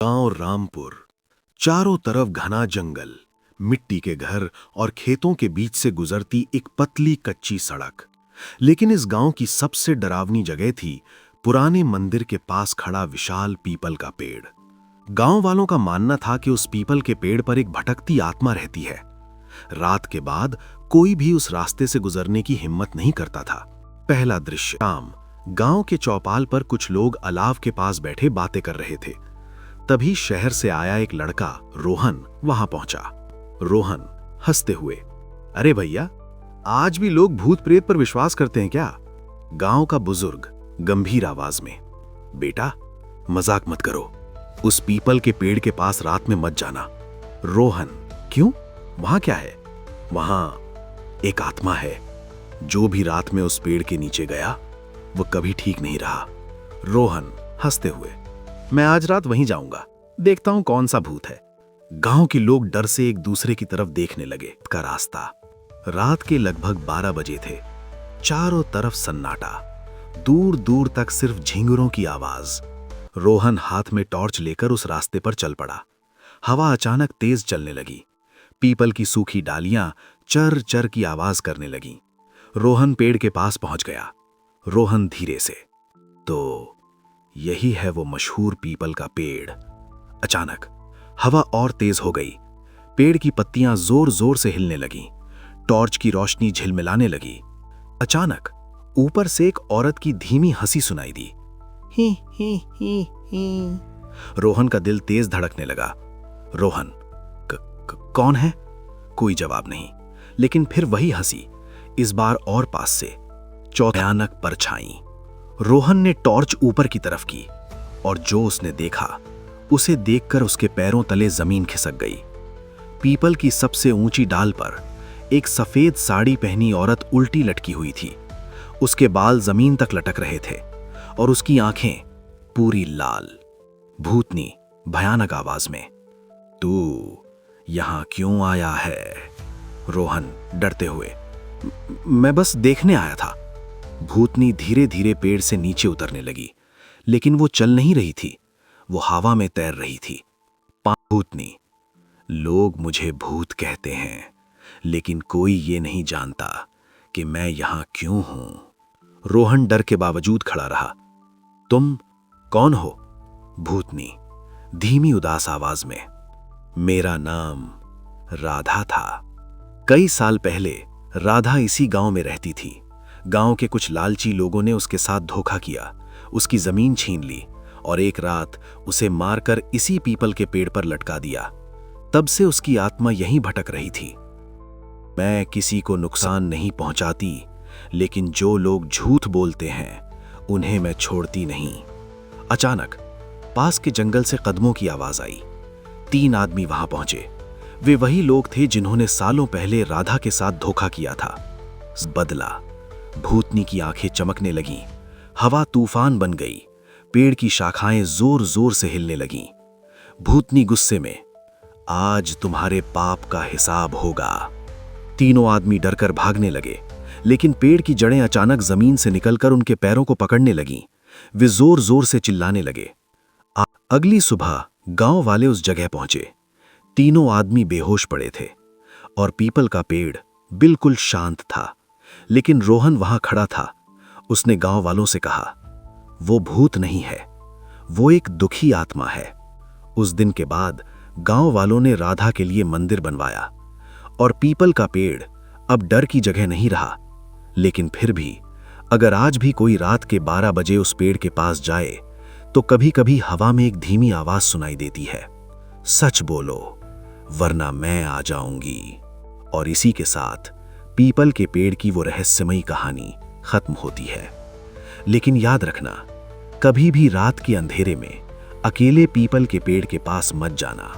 गांव रामपुर। चारों तरफ घना जंगल, मिट्टी के घर और खेतों के बीच से गुजरती एक पतली कच्ची सड़क। लेकिन इस गांव की सबसे डरावनी जगह थी पुराने मंदिर के पास खड़ा विशाल पीपल का पेड़। गांव वालों का मानना था कि उस पीपल के पेड़ पर एक भटकती आत्मा रहती है। रात के बाद कोई भी उस रास्ते से गुजरने की हिम्मत नहीं करता था। पहला दृश्य, शाम। गांव के चौपाल पर कुछ लोग अलाव के पास बैठे बातें कर रहे थे। तभी शहर से आया एक लड़का रोहन वहां पहुंचा। रोहन हंसते हुए, अरे भैया, आज भी लोग भूत प्रेत पर विश्वास करते हैं क्या? गांव का बुजुर्ग गंभीर आवाज में, बेटा मजाक मत करो, उस पीपल के पेड़ के पास रात में मत जाना। रोहन, क्यों? वहां क्या है? वहां एक आत्मा है। जो भी रात में उस पेड़ के नीचे गया वो कभी ठीक नहीं रहा। रोहन हंसते हुए, मैं आज रात वहीं जाऊंगा, देखता हूं कौन सा भूत है। गांव के लोग डर से एक दूसरे की तरफ देखने लगे। का रास्ता। रात के लगभग 12 बजे थे। चारों तरफ सन्नाटा, दूर दूर तक सिर्फ झिंगुरों की आवाज। रोहन हाथ में टॉर्च लेकर उस रास्ते पर चल पड़ा। हवा अचानक तेज चलने लगी। पीपल की सूखी डालियां चर चर की आवाज करने लगीं। रोहन पेड़ के पास पहुंच गया। रोहन धीरे से, तो यही है वो मशहूर पीपल का पेड़। अचानक हवा और तेज हो गई। पेड़ की पत्तियां जोर जोर से हिलने लगीं। टॉर्च की रोशनी झिलमिलाने लगी। अचानक ऊपर से एक औरत की धीमी हंसी सुनाई दी। ही ही ही ही। रोहन का दिल तेज धड़कने लगा। रोहन, कौन है? कोई जवाब नहीं, लेकिन फिर वही हंसी, इस बार और पास से। भयानक परछाई। रोहन ने टॉर्च ऊपर की तरफ की और जो उसने देखा, उसे देखकर उसके पैरों तले जमीन खिसक गई। पीपल की सबसे ऊंची डाल पर एक सफेद साड़ी पहनी औरत उल्टी लटकी हुई थी। उसके बाल जमीन तक लटक रहे थे और उसकी आंखें पूरी लाल। भूतनी भयानक आवाज में, तू यहां क्यों आया है? रोहन डरते हुए, मैं बस देखने आया था। भूतनी धीरे धीरे पेड़ से नीचे उतरने लगी, लेकिन वो चल नहीं रही थी, वो हवा में तैर रही थी। भूतनी, लोग मुझे भूत कहते हैं, लेकिन कोई ये नहीं जानता कि मैं यहां क्यों हूं। रोहन डर के बावजूद खड़ा रहा। तुम कौन हो? भूतनी धीमी उदास आवाज में, मेरा नाम राधा था। कई साल पहले राधा इसी गांव में रहती थी। गांव के कुछ लालची लोगों ने उसके साथ धोखा किया, उसकी जमीन छीन ली और एक रात उसे मारकर इसी पीपल के पेड़ पर लटका दिया। तब से उसकी आत्मा यहीं भटक रही थी। मैं किसी को नुकसान नहीं पहुंचाती, लेकिन जो लोग झूठ बोलते हैं उन्हें मैं छोड़ती नहीं। अचानक पास के जंगल से कदमों की आवाज आई। 3 आदमी वहां पहुंचे। वे वही लोग थे जिन्होंने सालों पहले राधा के साथ धोखा किया था। बदला। भूतनी की आंखें चमकने लगीं। हवा तूफान बन गई। पेड़ की शाखाएं जोर जोर से हिलने लगीं। भूतनी गुस्से में, आज तुम्हारे पाप का हिसाब होगा। तीनों आदमी डरकर भागने लगे, लेकिन पेड़ की जड़ें अचानक जमीन से निकलकर उनके पैरों को पकड़ने लगीं। वे जोर जोर से चिल्लाने लगे। अगली सुबह गांव वाले उस जगह पहुंचे। तीनों आदमी बेहोश पड़े थे और पीपल का पेड़ बिल्कुल शांत था। लेकिन रोहन वहां खड़ा था। उसने गांव वालों से कहा, वो भूत नहीं है, वो एक दुखी आत्मा है। उस दिन के बाद गांव वालों ने राधा के लिए मंदिर बनवाया और पीपल का पेड़ अब डर की जगह नहीं रहा। लेकिन फिर भी अगर आज भी कोई रात के 12 बजे उस पेड़ के पास जाए तो कभी कभी हवा में एक धीमी आवाज सुनाई देती है, सच बोलो वरना मैं आ जाऊंगी। और इसी के साथ पीपल के पेड़ की वो रहस्यमयी कहानी खत्म होती है। लेकिन याद रखना, कभी भी रात के अंधेरे में अकेले पीपल के पेड़ के पास मत जाना।